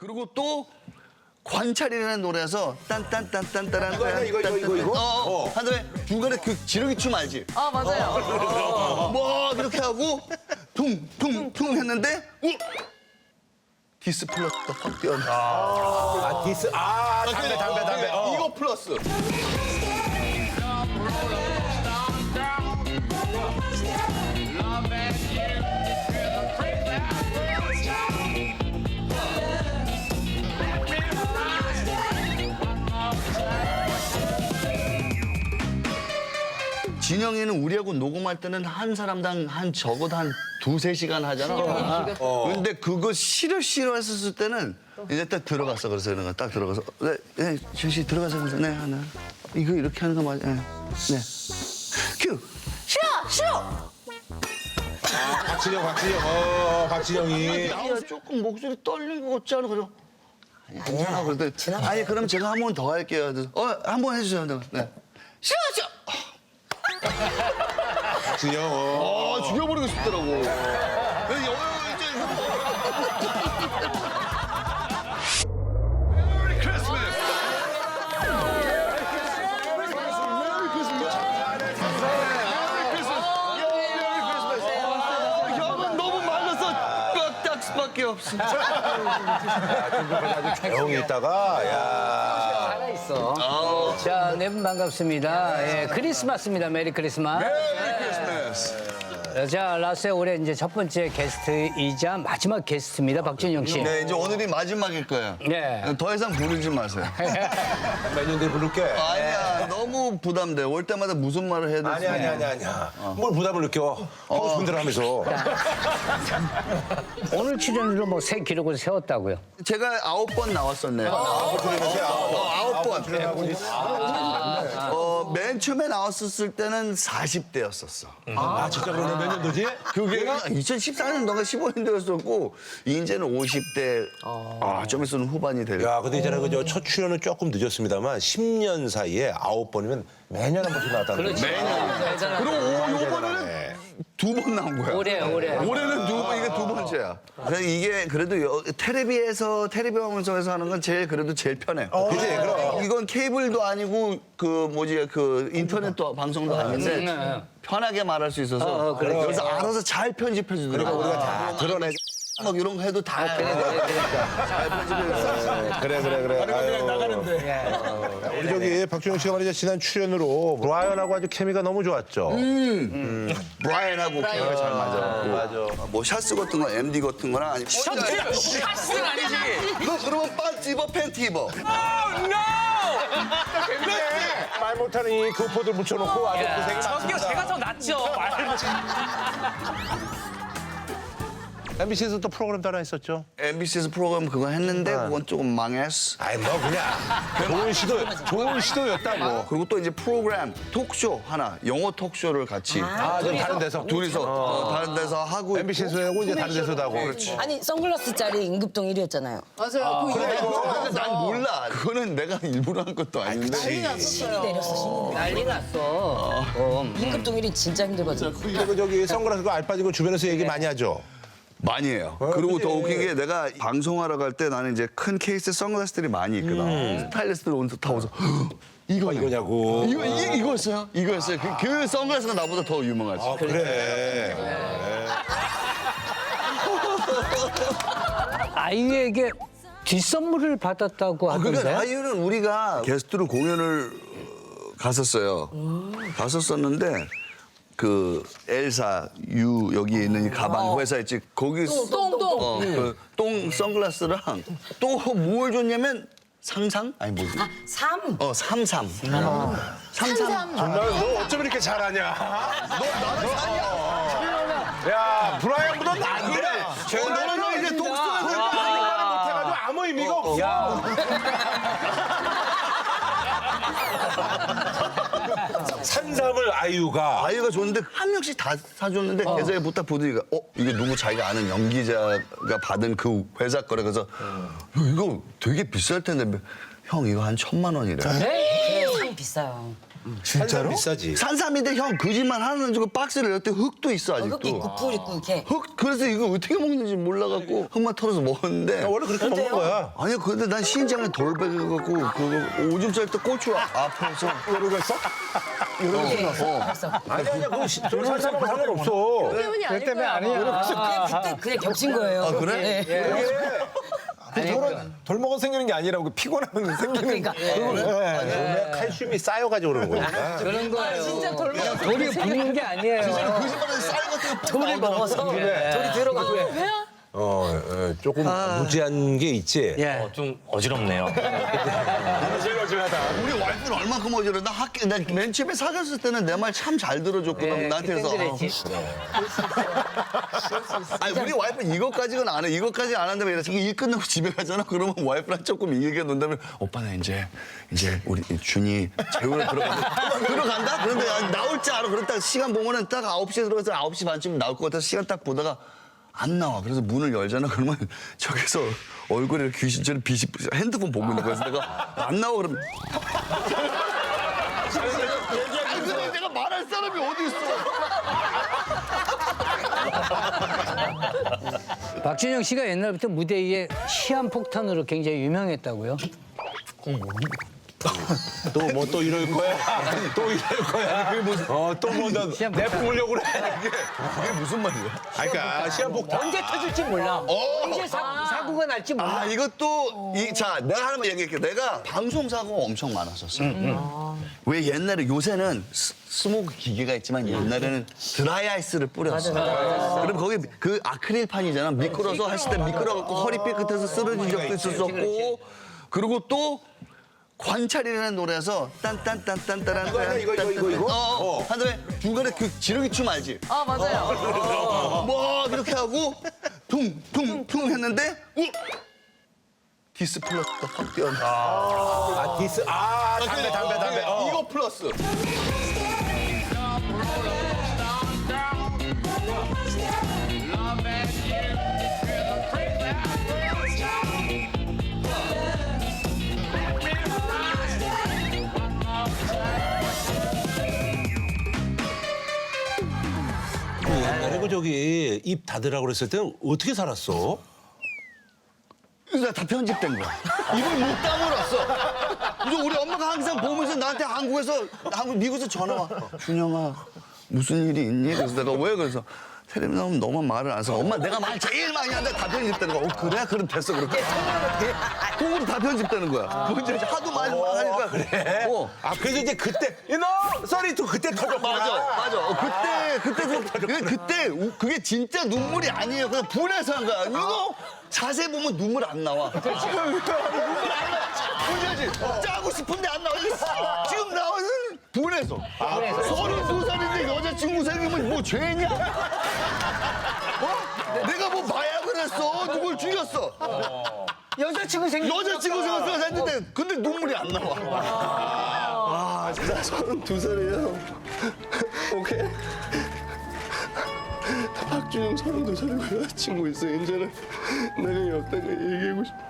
그리고 또 관찰이라는 노래에서 딴딴딴딴따란 이거? 한 다음에 중간에 그 지르기 춤 알지? 아, 맞아요. 뭐 이렇게 하고 퉁퉁퉁 했는데 디스 플러스가 확 뛰어나. 담배. 이거 플러스. 진영이는 우리하고 녹음할 때는 한 사람당 한 적어도 한 2-3시간 하잖아. 근데 그거 싫어했었을 때는 이제 딱 들어갔어. 그래서 이런 거 딱 들어가서 네, 지시 들어가서 그래서 네, 하나. 이거 이렇게 하는 거 맞아. 네. 큐. 싫어. 박진영이. 나 조금 목소리 떨린 거 같지 않아? 그래서 아니야. 그랬더니 아니 그럼 제가 한 번 더 할게요. 그래서 한 번 해주세요. 네. 싫어. 박진영. 죽여버리고 싶더라고. 형은 너무 많아서 뼈딱 수밖에 없어. 조용히 있다가 야. 살아있어. 자, 네 분 반갑습니다. 예, 크리스마스입니다. 메리 크리스마스. 자, 라스의 올해 이제 첫 번째 게스트이자 마지막 게스트입니다. 박진영 씨. 네, 이제 오늘이 마지막일 거예요. 네. 더 이상 부르지 마세요. 몇 년 뒤에 부를게. 아니야, 너무 부담돼. 올 때마다 무슨 말을 해야 될지. 아니야. 뭘 부담을 느껴. 하고 싶은 대로 하면서. 오늘 출연으로 뭐 새 기록을 세웠다고요. 제가 9번 나왔었네요. 9번. 맨 처음에 나왔었을 때는 40대였었어. 진짜 그러네. 몇 년도지? 그게 2014년도가 15년도였었고 이제는 50대 좀 있으면 후반이 될 거예요. 야, 근데 있잖아. 그저 첫 출연은 조금 늦었습니다만 10년 사이에 9번이면 매년 한 번씩 나왔다는 거지. 그리고 요번에는 2번 나온 거야. 올해. 올해는 2번, 이게 2번째야. 이게 그래도 텔레비 방송에서 하는 건 제일 편해. 그치, 그럼. 이건 케이블도 아니고 그 인터넷도 방송도 아닌데 편하게 말할 수 있어서 그래서 알아서 잘 편집해 주더라고. 우리가 다 드러내. 막 이런 거 해도 다 잘 편집해 줘. 그래. 그냥 나가는데. 우리 저기 박준영 씨가 말이죠. 지난 출연으로 브라이언하고 아주 케미가 너무 좋았죠. 브라이언하고 케미가 잘 맞아. 맞아. 뭐 샷스 같은 거, MD 같은 거나 아니면 샷스는 아니지. 너 그러면 반지 입어, 팬티 입어. 말 못하는 이 교포들 묻혀놓고 아주 고생이 저기요, 많습니다. 제가 더 낫죠. MBC에서 또 프로그램 따라 했었죠. MBC에서 프로그램 그거 했는데 그건 조금 망했어. 아이 뭐 그냥 좋은 시도였다고. 그리고 또 이제 프로그램 토크쇼 하나 영어 토크쇼를 같이 좀 다른 데서 둘이서 다른 데서 하고 MBC에서 하고 이제 다른 데서도 하고. 그렇지. 아니 선글라스짜리 임급동 1위였잖아요. 맞아요. 근데 난 몰라. 그거는 내가 일부러 한 것도 아닌데. 신이 내렸어 신이. 난리 났어. 임급동 1위 진짜 힘들거든. 그리고 저기 선글라스 알 빠지고 주변에서 얘기 많이 하죠. 많이 해요. 그리고 더 웃긴 게 내가 방송하러 갈 때 나는 이제 큰 케이스 선글라스들이 많이 있거든. 스타일리스트들 오면서 다 오서 이거냐고. 이거였어요? 이거였어요. 그 선글라스가 나보다 더 유명하지. 그래. 아이유에게 뒷선물을 받았다고 하던데. 그러니까 아이유는 우리가 게스트로 공연을 갔었어요. 갔었었는데 그 엘사 유 여기에 있는 이 가방 회사 있지 거기 똥 선글라스랑 또 뭘 줬냐면 상상 아니 뭐지? 3. 삼삼. 정말 너 어쩜 이렇게 잘하냐? 야, 브라이언보다 나은데. 너는 이제 독서에서 못해가지고 아무 의미가 없어. 산삼을 아이유가 줬는데 한 명씩 다 사줬는데 계좌에 부탁 보더니까 이게 누구 자기가 아는 연기자가 받은 그 회사 거래 그래서 이거 되게 비쌀 텐데 형 이거 한 1,000만 원이래. 산삼이 비싸요. 진짜로? 비싸지. 산삼인데 형 거짓말 하는 줄 박스를 열때 흙도 있어 흙도 아직도. 있고 꿀 있고 이렇게. 흙 그래서 이거 어떻게 먹는지 몰라갖고 흙만 털어서 먹었는데. 원래 그렇게 먹는 거야. 아니야 근데 난 신장에 돌 베겨갖고 그거 오줌 쌀 때 고추 앞에서 이러고 했어? 아니야, 그거 살살하고 상관없어. 그 때문에 아니야. 그때 그냥 겹친 거예요. 아, 그래? 네. 돌 먹어 생기는 게 아니라 피곤하면 생기는 그러니까. 몸에 칼슘이 쌓여가지고 그러는 거니까. 그런 거예요. 진짜 돌 먹어서 돌이 붙는 게 아니에요. 거짓말은 쌀 같은 거 돌을 먹어서 돌이 들어가고. 조금 무지한 게 있지. 예. 좀 어지럽네요. 우리 와이프는 얼마큼 어지러 나맨 처음에 사귀었을 때는 내 말 참 잘 들어줬거든 나한테 해서 아니 우리 와이프는 이것까지는 안 해. 이것까지 안 한다면 이래. 일 끝나고 집에 가잖아. 그러면 와이프랑 조금 얘기해 논다면 오빠는 이제 우리 준이 재우러 들어간다? 그런데 나올 줄 알아. 그랬다가 시간 보면은 딱 9시에 들어가서 9시 반쯤 나올 것 같아서 시간 딱 보다가 안 나와. 그래서 문을 열잖아. 그러면 저기서 얼굴에 귀신처럼 핸드폰 보고 있는 거야. 그래서 내가 안 나와 그러면 아니 근데 내가 말할 사람이 어디 있어? 박준영 씨가 옛날부터 무대 위에 시한폭탄으로 굉장히 유명했다고요? 또 뭐 또 이럴 거야? 또 이럴 거야? 그게 무슨? 또뭐너 내뿜으려고 그래? 그게 무슨 말이야? 그러니까 시한폭탄. 언제 터질지 몰라. 언제 사고가 날지 몰라. 아 이것도 자 내가 하나만 얘기할게. 내가 방송 사고가 엄청 많았었어. 왜 옛날에 요새는 스모크 기계가 있지만 옛날에는 드라이 아이스를 뿌렸어. 그럼 거기 그 아크릴판이잖아. 미끄러서 했을 때 미끄러갖고 허리 삐끗해서 쓰러진 적도 있었었고. 그리고 또 관찰이라는 노래에서 딴딴딴딴딴딴 이거 한 다음에 중간에 그 지렁이 춤 알지? 아, 맞아요. 뭐 이렇게 하고 퉁퉁퉁 했는데 디스 플러스 확 뛰어. 디스. 담배. 이거 플러스. 그리고 저기 입 닫으라고 그랬을 때는 어떻게 살았어? 이거 다 편집된 거야. 입을 못 다물었어. 그래서 우리 엄마가 항상 보면서 나한테 미국에서 전화 와. 준영아, 무슨 일이 있니? 그래서 내가 왜? 그래서 텔레비 나오면 너만 말을 안 해서 엄마 내가 말 제일 많이 하는데 다 편집되는 거야. 그래? 그럼 됐어. 그렇게. 통으로 다 편집되는 거야. 뭔지 알지? 하도 많이 하니까. 그래? 그래서 이제 그때 너 썰이 그때 터졌구나. 맞아. 그때 그게 진짜 눈물이 아니에요. 그냥 분해서 한 거야. 이거 자세히 보면 눈물 안 나와. 눈물 안 나와. 뭔지 알지? 짜고 싶은데 안 나와. 지금 나오는 분해서. 32살인데 여자친구 생기면 뭐 죄냐? 내가 뭐 마약을 했어? 누굴 죽였어? 여자친구 생겼어 했는데 근데 눈물이 안 나와. 진짜 32살이에요. 오케이. 박준영 32살이고 여자친구 있어. 이제는 내가 여기다가 얘기하고 싶어.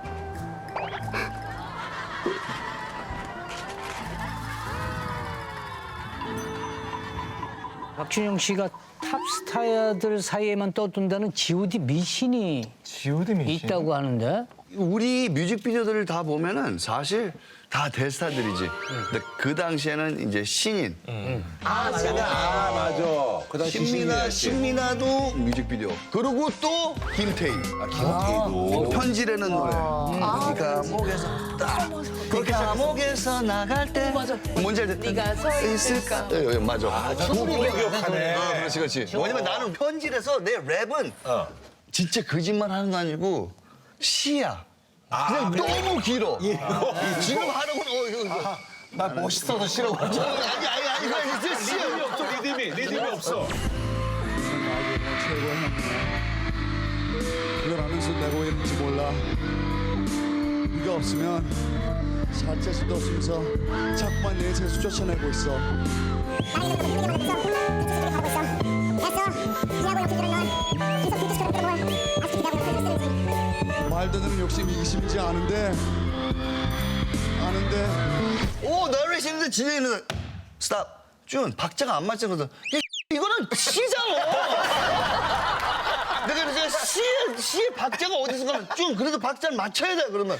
박준영 씨가 탑스타들 사이에만 떠든다는 G.O.D 미신이 있다고 하는데. 우리 뮤직비디오들을 다 보면은 사실 다 대스타들이지. 근데 그 당시에는 이제 신인. 맞아. 그 당시 신민아도 뮤직비디오. 그리고 또 김태희. 김태희도. 편지라는 노래. 감옥에서 딱. 그 감옥에서 나갈 때. 뭔지 알지? 네가 서 있을까? 맞아. 그거 기억하네. 그렇지. 왜냐면 나는 편지라서 내 랩은 진짜 거짓말 하는 거 아니고 시야. 그냥 너무 길어. 지금 하는 건 나 멋있어서 싫어. 아니 그냥 진짜 시야. 리듬이 없어. 그걸 하면서 내가 왜 있는지 몰라. 네가 없으면 살 자신도 없으면서 자꾸만 내 재수 쫓아내고 있어. 말 듣는 욕심이 이기심이지 않은데 아는데 오, 내레이션인데 진짜 있는 스탑. 준, 박자가 안 맞잖아. 그래서 이거는 시잖아. 내가 그래서 시의 박자가 어디서 가면 준, 그래도 박자를 맞춰야 돼, 그러면.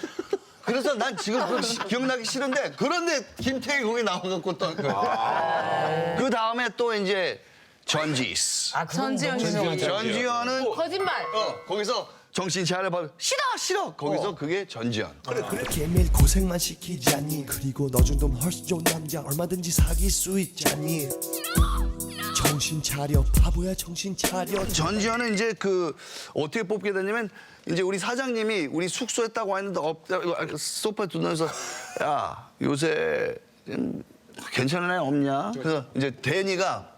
그래서 난 지금 그거 기억나기 싫은데 그런데 김태희 거기 나와갖고 또. 그 다음에 또 이제 전지스. 전지현 씨. 전지현은 거짓말. 거기서 정신 차려봐. 싫어. 거기서 그게 전지현. 그렇게 매일 고생만 시키지 않니 그리고 너 정도면 훨씬 좋은 남자 얼마든지 사귈 수 있잖니 정신 차려 바보야 정신 차려 전지현은 이제 그 어떻게 뽑게 됐냐면 이제 우리 사장님이 우리 숙소에 딱 와 있는데 소파에 두면서 야 요새 괜찮은 애 없냐? 그래서 이제 데니가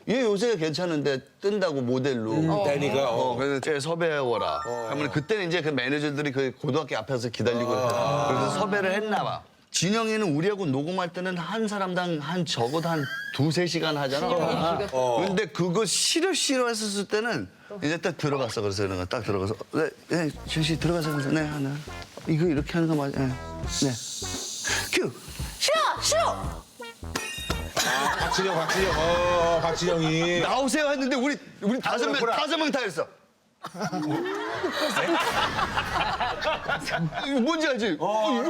얘 요새 괜찮은데 뜬다고 모델로. 데니가. 그래서 쟤 섭외해오라. 하면 그때는 이제 그 매니저들이 그 고등학교 앞에서 기다리고 있다. 그래서 섭외를 했나 봐. 진영이는 우리하고 녹음할 때는 한 사람당 적어도 한 2-3시간 하잖아. 근데 그거 싫어했었을 때는 이제 딱 들어갔어. 그래서 이런 거 딱 들어가서 네, 제시 들어가서 그래서 네, 하나. 이거 이렇게 하는 거 맞아. 네. 큐. 싫어. 박진영이. 나오세요 했는데 우리 다섯 명 다 했어. 이거 뭔지 알지? 이거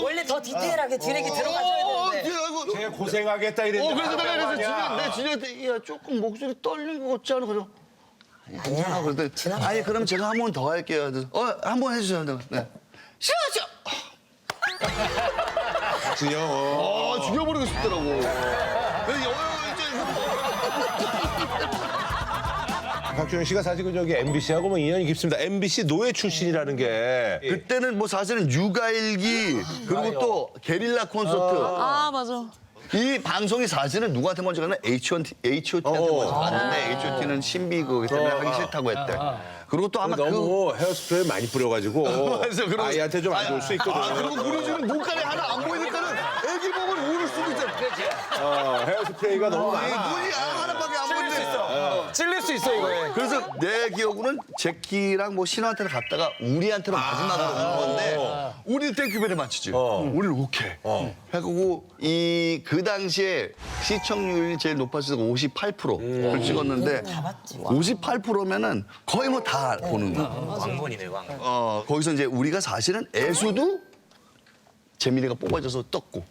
원래 더 디테일하게 디렉이 들어가줘야 되는데. 쟤 고생하겠다 이랬는데. 그래서 내가 진영한테 야 조금 목소리 떨린 거 같지 않아? 그래서 괜찮아. 그랬더니 아니 그럼 제가 한 번 더 할게요. 그래서 한 번 해주세요. 네. 싫어. 박진영. 죽여버리고 싶더라고. 박준영 씨가 사실 그 저기 MBC하고 뭐 인연이 깊습니다. MBC 노예 출신이라는 게. 그때는 뭐 사실은 육아일기 그리고 또 게릴라 콘서트. 아 맞아. 이 방송이 사실은 누구한테 먼저 가면 H.O.T한테 먼저 갔는데 H.O.T는 신비 그기 때문에 하기 싫다고 했대. 그리고 또 아마 너무 헤어스프레이 많이 뿌려가지고 그래서 아이한테 좀 안 좋을 수 있거든. 그리고 우리 집은 눈깔이 하나 안 보이니까는 애기 보면 우를 수도 있잖아. 헤어스프레이가 너무 이 많아. 눈이 하나밖에 안 보이는데. 찔릴 수 있어 이거에. 그래서 내 기억으로는 제키랑 뭐 신화한테는 갔다가 우리한테는 마지막으로 온 건데 우리는 땡큐벨에 맞추지. 우리는 오케이. 해갖고 그 당시에 시청률이 제일 높았을 때 58%를 찍었는데 58%면은 거의 뭐 다 보는 거야. 왕건이네 왕건. 거기서 이제 우리가 사실은 애수도 재민이가 뽑아줘서 떴고.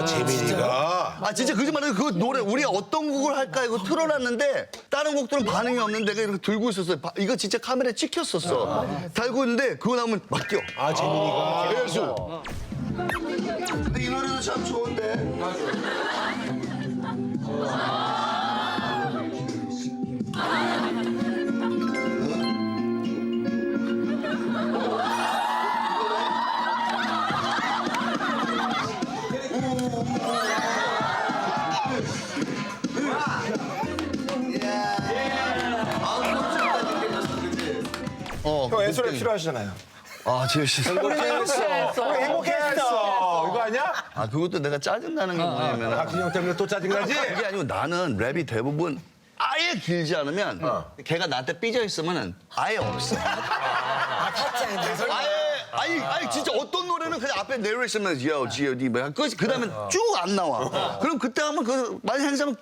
재민이가. 진짜 거짓말해요. 그 노래 우리가 어떤 곡을 할까 이거 틀어놨는데 다른 곡들은 반응이 없는데 내가 이렇게 들고 있었어요. 이거 진짜 카메라에 찍혔었어. 달고 있는데 그거 나오면 막 뛰어. 재민이가. 애수. 이 노래도 참 좋은데. 형 애소리 필요하시잖아요. 지혜 씨. 행복했어. 이거 아니야? 그것도 내가 짜증나는 게 뭐냐면 박진영 때문에 또 짜증나지? 그게 아니고 나는 랩이 대부분 아예 길지 않으면 걔가 나한테 삐져 있으면 아예 없어. 아예 진짜 어떤 노래는 그냥 앞에 내레이션만 Yo, G.O.D. 그 다음에 쭉 안 나와. 그럼 그때 하면 그 만약 행사면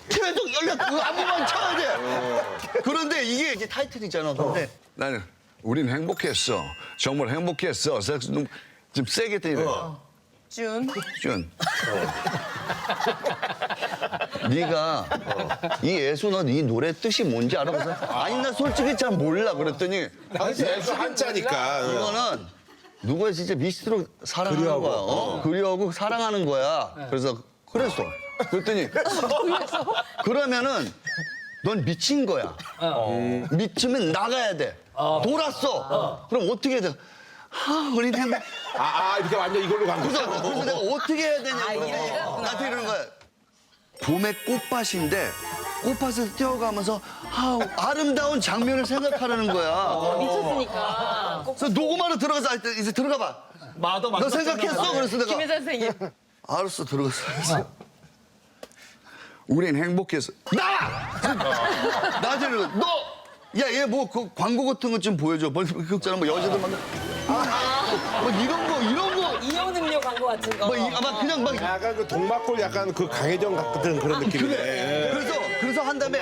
계속 연락 그 안무만 쳐야 돼. 그런데 이게 이제 타이틀이잖아. 근데 나는 우린 행복했어. 정말 행복했어. 섹스 좀 세게 때리래. 준. 네가 이 애수 너 이 노래 뜻이 뭔지 알아? 그래서 아니 나 솔직히 잘 몰라 그랬더니 애수 한자니까. 이거는 누가 진짜 미스트로 사랑하는 거야. 그리워하고 사랑하는 거야. 그래서 그랬어. 그랬더니 그러면은 넌 미친 거야. 미치면 나가야 돼. 돌았어. 그럼 어떻게 해야 돼? 우린 행복. 이렇게 완전 이걸로 간 거야. 그래서 내가 어떻게 해야 되냐고. 나한테 이러는 거야. 봄의 꽃밭인데 꽃밭에서 뛰어가면서 아름다운 장면을 생각하라는 거야. 미쳤으니까. 그래서 녹음하러 들어가서 이제 들어가 봐. 너 생각했어? 그래서 내가 김혜 선생님. 알았어 들어갔어. 그래서 우린 행복했어. 나한테 이러고 야 얘 뭐 그 광고 같은 거 좀 보여줘. 그렇잖아 뭐 여자들 막 뭐 이런 거 이온 음료 광고. 같은 거. 아마 그냥 막 약간 그 동막골 약간 그 강혜정 같은 그런 느낌이네. 그래서 한 다음에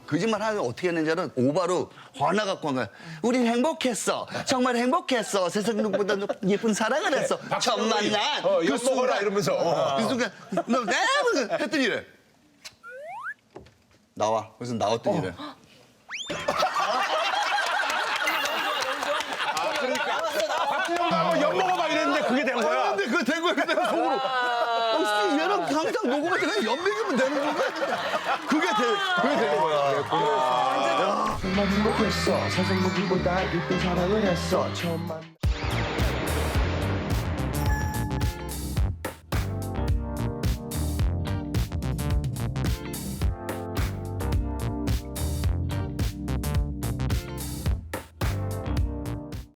거짓말 하면 어떻게 했는지는 오바로 화나 갖고 한 거야. 우린 행복했어. 정말 행복했어. 세상 누구보다 예쁜 사랑을 했어. 처음 만난 이거 먹어라 이러면서. 그 순간 너 내가 했더니 이래. 나와. 그래서 나왔더니 이래. 엿 먹어봐 이랬는데 그게 된 거야. 근데 그거 된 거야. 근데 속으로. 얘랑 항상 녹음할 때 그냥 연맥이면 되는 건가? 그게 되는 거야. 정말 행복했어 세상 누구보다 예쁜 사랑을 했어 처음 만